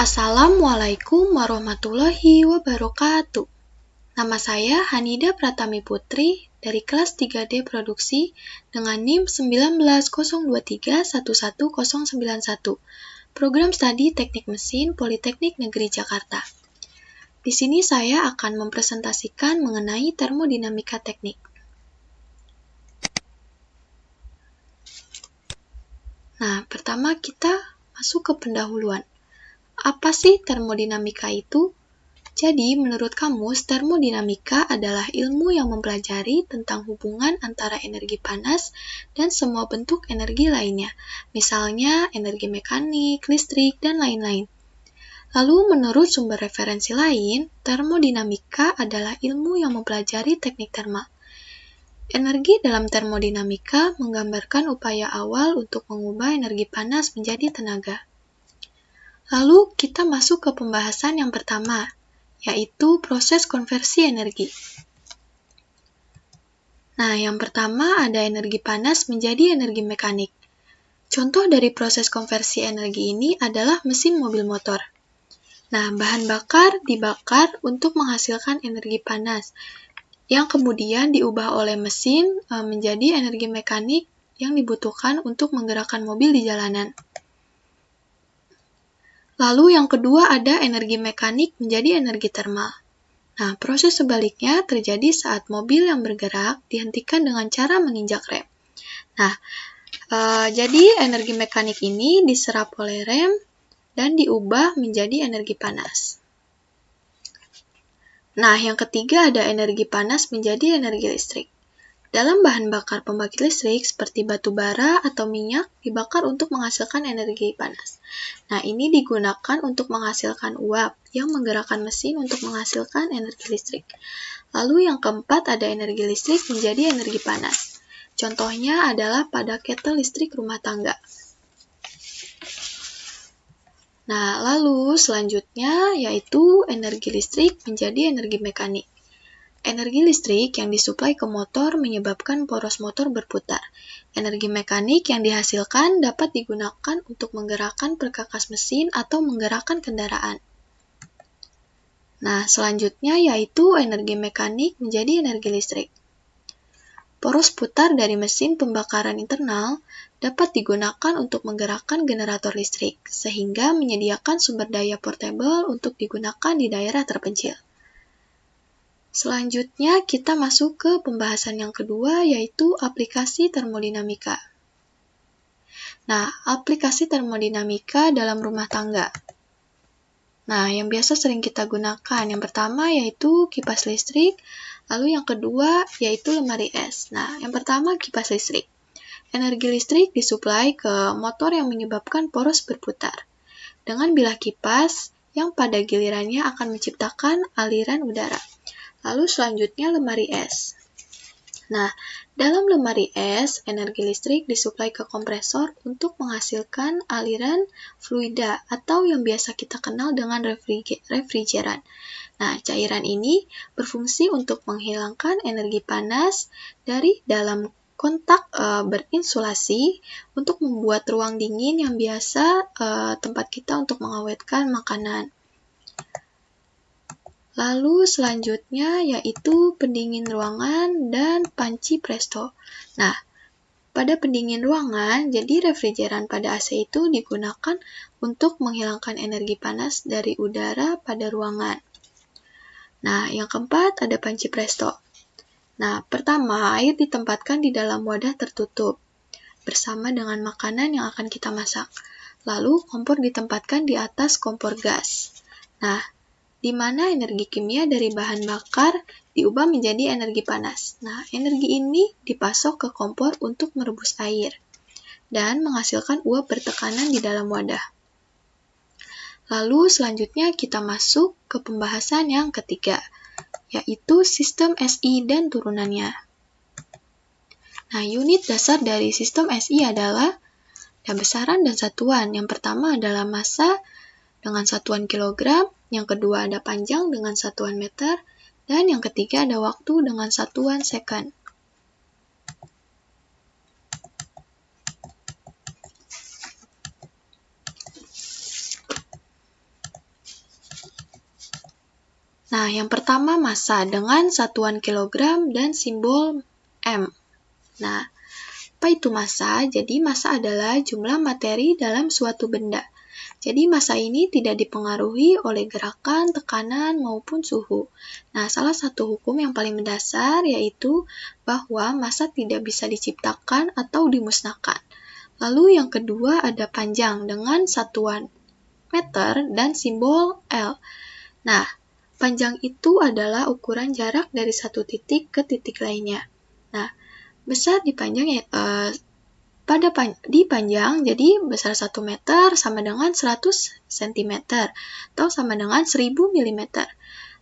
Assalamualaikum warahmatullahi wabarakatuh. Nama saya Hanida Pratami Putri dari kelas 3D Produksi dengan NIM 19023111091, Program Studi Teknik Mesin Politeknik Negeri Jakarta. Di sini saya akan mempresentasikan mengenai termodinamika teknik. Nah, pertama kita masuk ke pendahuluan. Apa sih termodinamika itu? Jadi, menurut kamus, termodinamika adalah ilmu yang mempelajari tentang hubungan antara energi panas dan semua bentuk energi lainnya, misalnya energi mekanik, listrik, dan lain-lain. Lalu, menurut sumber referensi lain, termodinamika adalah ilmu yang mempelajari teknik termal. Energi dalam termodinamika menggambarkan upaya awal untuk mengubah energi panas menjadi tenaga. Lalu, kita masuk ke pembahasan yang pertama, yaitu proses konversi energi. Nah, yang pertama ada energi panas menjadi energi mekanik. Contoh dari proses konversi energi ini adalah mesin mobil motor. Nah, bahan bakar dibakar untuk menghasilkan energi panas, yang kemudian diubah oleh mesin menjadi energi mekanik yang dibutuhkan untuk menggerakkan mobil di jalanan. Lalu yang kedua ada energi mekanik menjadi energi termal. Nah, proses sebaliknya terjadi saat mobil yang bergerak dihentikan dengan cara menginjak rem. Nah, jadi energi mekanik ini diserap oleh rem dan diubah menjadi energi panas. Nah, yang ketiga ada energi panas menjadi energi listrik. Dalam bahan bakar pembangkit listrik seperti batu bara atau minyak dibakar untuk menghasilkan energi panas. Nah, ini digunakan untuk menghasilkan uap yang menggerakkan mesin untuk menghasilkan energi listrik. Lalu yang keempat ada energi listrik menjadi energi panas. Contohnya adalah pada ketel listrik rumah tangga. Nah, lalu selanjutnya yaitu energi listrik menjadi energi mekanik. Energi listrik yang disuplai ke motor menyebabkan poros motor berputar. Energi mekanik yang dihasilkan dapat digunakan untuk menggerakkan perkakas mesin atau menggerakkan kendaraan. Nah, selanjutnya yaitu energi mekanik menjadi energi listrik. Poros putar dari mesin pembakaran internal dapat digunakan untuk menggerakkan generator listrik, sehingga menyediakan sumber daya portable untuk digunakan di daerah terpencil. Selanjutnya, kita masuk ke pembahasan yang kedua, yaitu aplikasi termodinamika. Nah, aplikasi termodinamika dalam rumah tangga. Nah, yang biasa sering kita gunakan, yang pertama yaitu kipas listrik, lalu yang kedua yaitu lemari es. Nah, yang pertama kipas listrik. Energi listrik disuplai ke motor yang menyebabkan poros berputar, dengan bilah kipas yang pada gilirannya akan menciptakan aliran udara. Lalu selanjutnya lemari es. Nah, dalam lemari es, energi listrik disuplai ke kompresor untuk menghasilkan aliran fluida atau yang biasa kita kenal dengan refrigeran. Nah, cairan ini berfungsi untuk menghilangkan energi panas dari dalam kontak berinsulasi untuk membuat ruang dingin yang biasa tempat kita untuk mengawetkan makanan. Lalu selanjutnya yaitu pendingin ruangan dan panci presto. Nah, pada pendingin ruangan, jadi refrigeran pada AC itu digunakan untuk menghilangkan energi panas dari udara pada ruangan. Nah, yang keempat ada panci presto. Nah, pertama air ditempatkan di dalam wadah tertutup bersama dengan makanan yang akan kita masak. Lalu kompor ditempatkan di atas kompor gas. Nah, di mana energi kimia dari bahan bakar diubah menjadi energi panas. Nah, energi ini dipasok ke kompor untuk merebus air dan menghasilkan uap bertekanan di dalam wadah. Lalu selanjutnya kita masuk ke pembahasan yang ketiga, yaitu sistem SI dan turunannya. Nah, unit dasar dari sistem SI adalah besaran dan satuan. Yang pertama adalah massa dengan satuan kilogram, yang kedua ada panjang dengan satuan meter, dan yang ketiga ada waktu dengan satuan second. Nah, yang pertama massa dengan satuan kilogram dan simbol M. Nah, apa itu massa? Jadi massa adalah jumlah materi dalam suatu benda. Jadi massa ini tidak dipengaruhi oleh gerakan, tekanan, maupun suhu. Nah, salah satu hukum yang paling mendasar yaitu bahwa massa tidak bisa diciptakan atau dimusnahkan. Lalu yang kedua ada panjang dengan satuan meter dan simbol L. Nah, panjang itu adalah ukuran jarak dari satu titik ke titik lainnya. Nah, besar di panjang di panjang, jadi besar 1 meter sama dengan 100 cm atau sama dengan 1000 mm.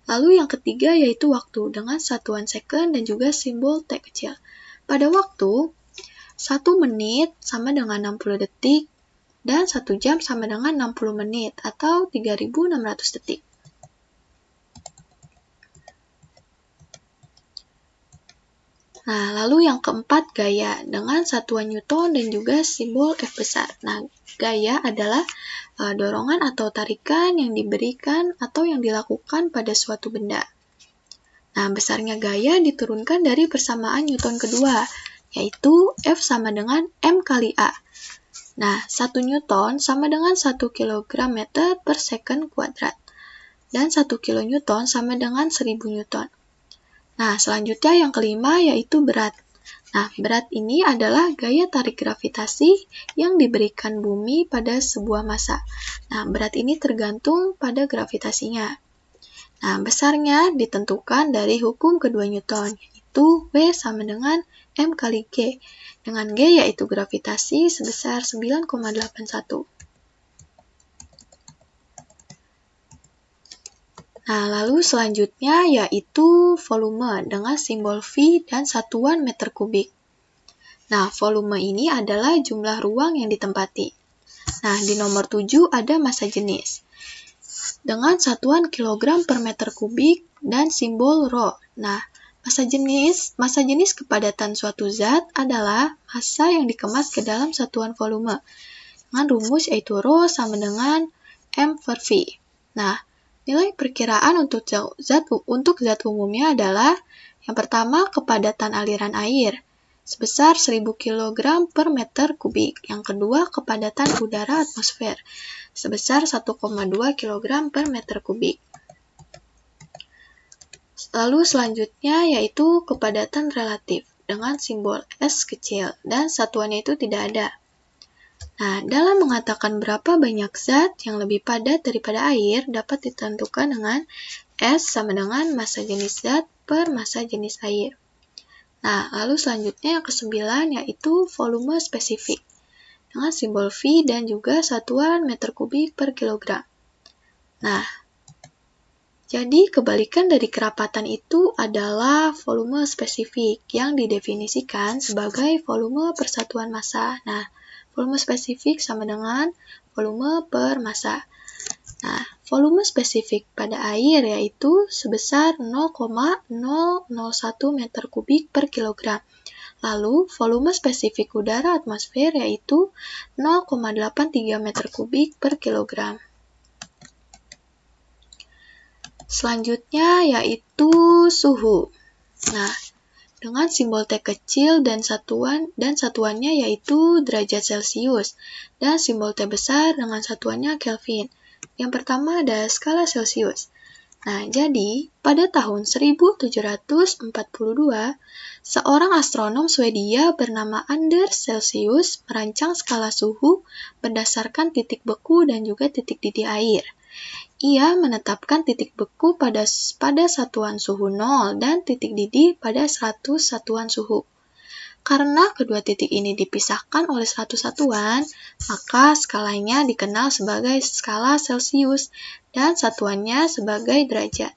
Lalu yang ketiga yaitu waktu dengan satuan second dan juga simbol T kecil. Pada waktu, 1 menit sama dengan 60 detik dan 1 jam sama dengan 60 menit atau 3600 detik. Nah, lalu yang keempat gaya dengan satuan Newton dan juga simbol F besar. Nah, gaya adalah dorongan atau tarikan yang diberikan atau yang dilakukan pada suatu benda. Nah, besarnya gaya diturunkan dari persamaan Newton kedua, yaitu F sama dengan M kali A. Nah, 1 Newton sama dengan 1 kg meter per second kuadrat. Dan 1 kN sama dengan 1000 Newton. Nah, selanjutnya yang kelima yaitu berat. Nah, berat ini adalah gaya tarik gravitasi yang diberikan bumi pada sebuah massa. Nah, berat ini tergantung pada gravitasinya. Nah, besarnya ditentukan dari hukum kedua Newton, yaitu W sama dengan M kali G, dengan G yaitu gravitasi sebesar 9,81. Nah, lalu selanjutnya yaitu volume dengan simbol V dan satuan meter kubik. Nah, volume ini adalah jumlah ruang yang ditempati. Nah, di nomor 7 ada massa jenis dengan satuan kilogram per meter kubik dan simbol rho. Nah, massa jenis kepadatan suatu zat adalah massa yang dikemas ke dalam satuan volume dengan rumus yaitu rho sama dengan M per V. Nah, nilai perkiraan untuk zat umumnya adalah yang pertama kepadatan aliran air sebesar 1000 kg per meter kubik. Yang kedua kepadatan udara atmosfer sebesar 1,2 kg per meter kubik. Lalu selanjutnya yaitu kepadatan relatif dengan simbol S kecil dan satuannya itu tidak ada. Nah, dalam mengatakan berapa banyak zat yang lebih padat daripada air dapat ditentukan dengan S sama dengan massa jenis zat per massa jenis air. Nah, lalu selanjutnya yang ke-9 yaitu volume spesifik dengan simbol V dan juga satuan meter kubik per kilogram. Nah, jadi kebalikan dari kerapatan itu adalah volume spesifik yang didefinisikan sebagai volume per satuan massa. Nah, volume spesifik sama dengan volume per massa. Nah, volume spesifik pada air yaitu sebesar 0,001 meter kubik per kilogram. Lalu, volume spesifik udara atmosfer yaitu 0,83 meter kubik per kilogram. Selanjutnya yaitu suhu. Nah, dengan simbol T kecil dan satuannya yaitu derajat Celcius dan simbol T besar dengan satuannya Kelvin. Yang pertama ada skala Celcius. Nah, jadi pada tahun 1742 seorang astronom Swedia bernama Anders Celsius merancang skala suhu berdasarkan titik beku dan juga titik didih air. Ia menetapkan titik beku pada satuan suhu 0 dan titik didih pada 100 satuan suhu. Karena kedua titik ini dipisahkan oleh 100 satuan, maka skalanya dikenal sebagai skala Celsius dan satuannya sebagai derajat.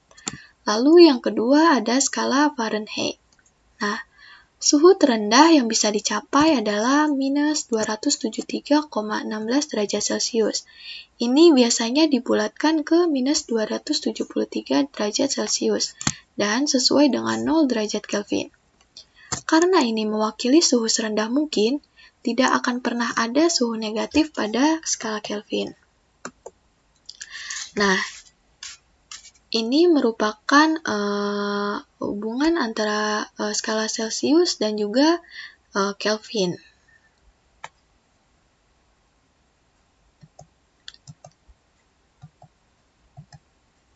Lalu yang kedua ada skala Fahrenheit. Nah, suhu terendah yang bisa dicapai adalah minus 273,16 derajat Celcius. Ini biasanya dibulatkan ke minus 273 derajat Celcius dan sesuai dengan 0 derajat Kelvin. Karena ini mewakili suhu serendah mungkin, tidak akan pernah ada suhu negatif pada skala Kelvin. Nah, ini merupakan hubungan antara skala Celsius dan juga Kelvin.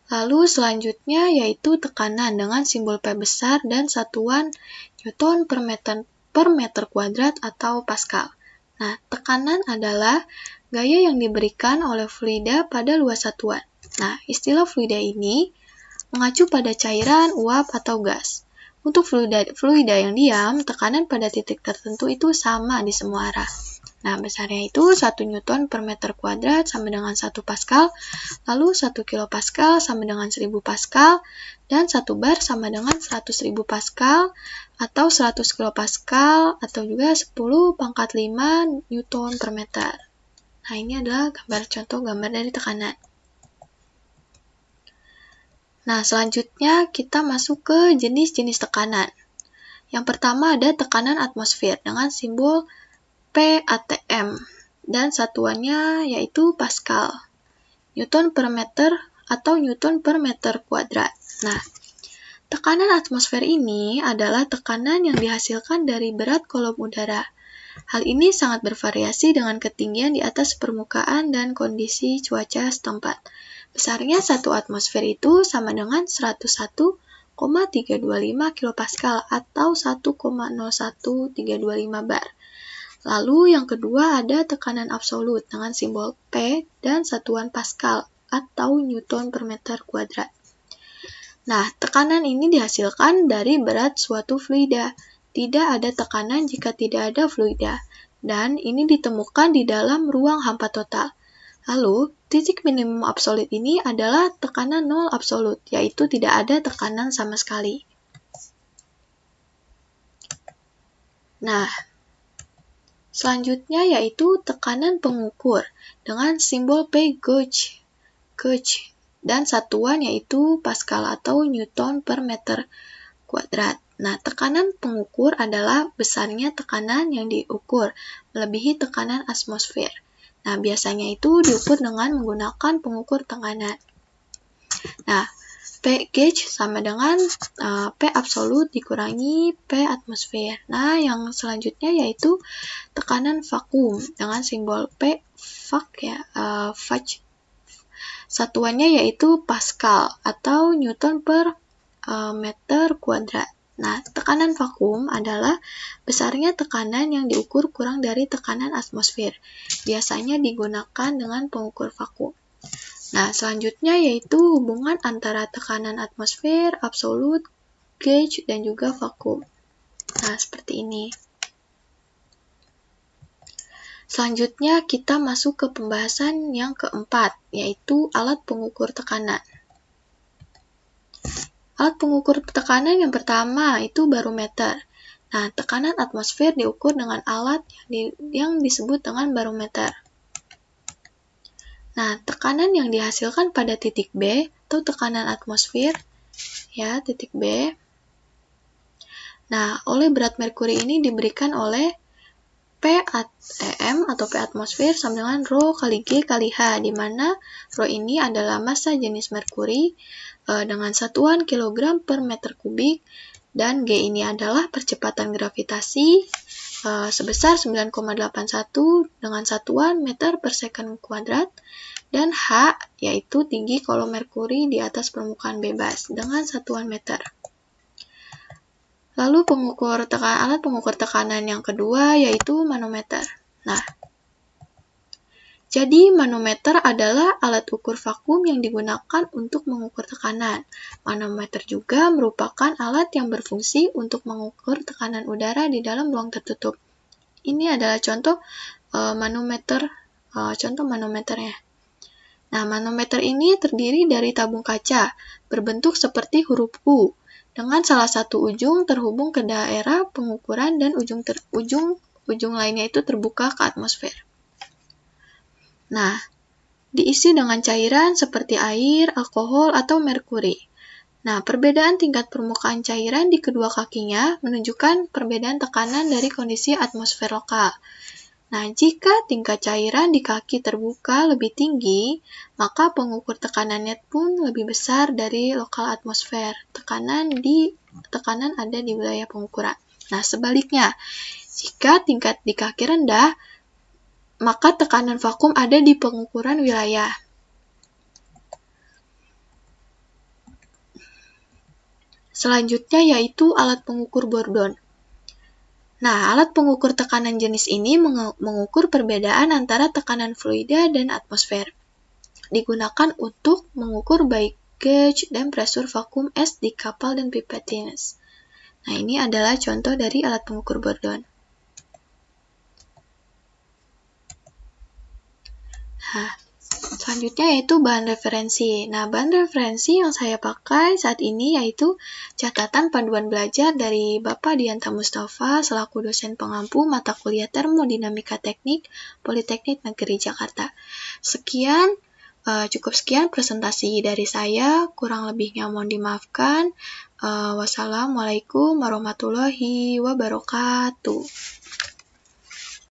Lalu selanjutnya yaitu tekanan dengan simbol P besar dan satuan Newton per meter kuadrat atau Pascal. Nah, tekanan adalah gaya yang diberikan oleh fluida pada luas satuan. Nah, istilah fluida ini mengacu pada cairan, uap, atau gas. Untuk fluida yang diam, tekanan pada titik tertentu itu sama di semua arah. Nah, besarnya itu 1 Newton per meter kuadrat sama dengan 1 Pascal, lalu 1 kilopascal sama dengan 1000 Pascal, dan 1 bar sama dengan 100.000 Pascal, atau 100 kilopascal, atau juga 10 pangkat 5 Newton per meter. Nah, ini adalah contoh gambar dari tekanan. Nah, selanjutnya kita masuk ke jenis-jenis tekanan. Yang pertama ada tekanan atmosfer dengan simbol PATM dan satuannya yaitu Pascal, Newton per meter atau Newton per meter kuadrat. Nah, tekanan atmosfer ini adalah tekanan yang dihasilkan dari berat kolom udara. Hal ini sangat bervariasi dengan ketinggian di atas permukaan dan kondisi cuaca setempat. Besarnya 1 atmosfer itu sama dengan 101,325 kilopascal atau 1,01325 bar. Lalu yang kedua ada tekanan absolut dengan simbol P dan satuan Pascal atau Newton per meter kuadrat. Nah, tekanan ini dihasilkan dari berat suatu fluida. Tidak ada tekanan jika tidak ada fluida, dan ini ditemukan di dalam ruang hampa total. Lalu, titik minimum absolut ini adalah tekanan nol absolut, yaitu tidak ada tekanan sama sekali. Nah, selanjutnya yaitu tekanan pengukur dengan simbol P gauge dan satuan yaitu Pascal atau Newton per meter kuadrat. Nah, tekanan pengukur adalah besarnya tekanan yang diukur melebihi tekanan atmosfer. Nah, biasanya itu diukur dengan menggunakan pengukur tekanan. Nah, P gauge sama dengan P absolut dikurangi P atmosfer. Nah, yang selanjutnya yaitu tekanan vakum dengan simbol P vac ya, vac. Satuannya yaitu Pascal atau Newton per meter kuadrat. Nah, tekanan vakum adalah besarnya tekanan yang diukur kurang dari tekanan atmosfer. Biasanya digunakan dengan pengukur vakum. Nah, selanjutnya yaitu hubungan antara tekanan atmosfer, absolut, gauge, dan juga vakum. Nah, seperti ini. Selanjutnya kita masuk ke pembahasan yang keempat, yaitu alat pengukur tekanan. Alat pengukur tekanan yang pertama itu barometer. Nah, tekanan atmosfer diukur dengan alat yang disebut dengan barometer. Nah, tekanan yang dihasilkan pada titik B atau tekanan atmosfer, ya, titik B. Nah, oleh berat merkuri ini diberikan oleh P(atm) atau P atmosfer sama dengan Rho kali G kali H, di mana Rho ini adalah massa jenis merkuri dengan satuan kilogram per meter kubik, dan G ini adalah percepatan gravitasi sebesar 9,81 dengan satuan meter per second kuadrat, dan H yaitu tinggi kolom merkuri di atas permukaan bebas dengan satuan meter. Lalu alat pengukur tekanan yang kedua yaitu manometer. Nah, jadi manometer adalah alat ukur vakum yang digunakan untuk mengukur tekanan. Manometer juga merupakan alat yang berfungsi untuk mengukur tekanan udara di dalam ruang tertutup. Ini adalah contoh manometer, contoh manometernya. Nah, manometer ini terdiri dari tabung kaca berbentuk seperti huruf U, dengan salah satu ujung terhubung ke daerah pengukuran dan ujung lainnya itu terbuka ke atmosfer. Nah, diisi dengan cairan seperti air, alkohol, atau merkuri. Nah, perbedaan tingkat permukaan cairan di kedua kakinya menunjukkan perbedaan tekanan dari kondisi atmosfer lokal. Nah, jika tingkat cairan di kaki terbuka lebih tinggi, maka pengukur tekanannya pun lebih besar dari lokal atmosfer. Tekanan ada di wilayah pengukuran. Nah, sebaliknya, jika tingkat di kaki rendah, maka tekanan vakum ada di pengukuran wilayah. Selanjutnya yaitu alat pengukur Bourdon. Nah, alat pengukur tekanan jenis ini mengukur perbedaan antara tekanan fluida dan atmosfer. Digunakan untuk mengukur baik gauge dan pressure vakum es di kapal dan pipetines. Nah, ini adalah contoh dari alat pengukur Bourdon. Nah, selanjutnya yaitu bahan referensi. Nah, bahan referensi yang saya pakai saat ini yaitu catatan panduan belajar dari Bapak Dianta Mustafa selaku dosen pengampu mata kuliah Termodinamika Teknik Politeknik Negeri Jakarta. Cukup sekian presentasi dari saya, kurang lebihnya mohon dimaafkan. Wassalamualaikum warahmatullahi wabarakatuh.